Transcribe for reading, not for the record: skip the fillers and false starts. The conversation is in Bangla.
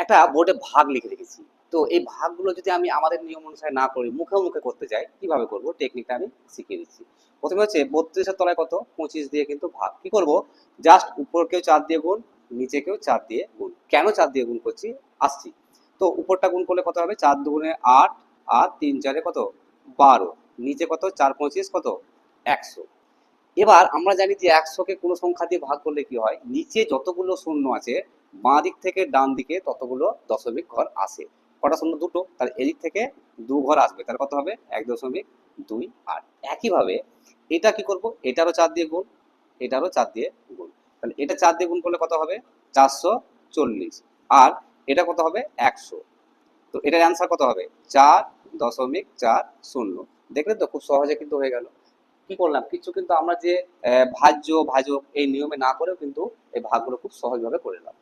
একটা বোর্ডে ভাগ লিখে রেখেছি। তো এই ভাগগুলো যদি আমি আমাদের নিয়ম অনুসারে না করি, মুখে মুখে করতে যাই, কিভাবে করব টেকনিকটা আমি শিখিয়ে দিচ্ছি। প্রথমে হচ্ছে 32 এর তলায় কত 25 দিয়ে কিন্তু ভাগ। কি করব, জাস্ট উপরকেও 4 দিয়ে গুণ, নিচেকেও 4 দিয়ে গুণ। কেন 4 দিয়ে গুণ করছি আসছি। তো উপরটা গুণ করলে কত হবে, 4 দুগুণে 8, আর 3 4 কত 12, নিচে কত 4 25 কত 100। এবার আমরা জানি যে 100-কে কোনো সংখ্যা দিয়ে ভাগ করলে কি হয়, নিচে যতগুলো শূন্য আছে বাঁ দিক থেকে ডান দিকে ততগুলো দশমিক ঘর আসে। কটা শূন্য, দুটো, তাহলে এদিক থেকে 2 ঘর আসবে, তাহলে কত হবে 1.28। একইভাবে এটা কি করব, এটারও 4 দিয়ে গুণ, এটারও 4 দিয়ে গুণ। তাহলে এটা 4 দিয়ে গুণ করলে কত হবে 440, আর এটা কত হবে 100। তো এটার অ্যান্সার কত হবে 4.40। দেখলেন তো, খুব সহজে কিন্তু হয়ে গেল। কি করলাম, কিছু কিন্তু আমরা যে ভাজ্য ভাজক এই নিয়মে না করেও কিন্তু এই ভাগগুলো খুব সহজভাবে করে নিলাম।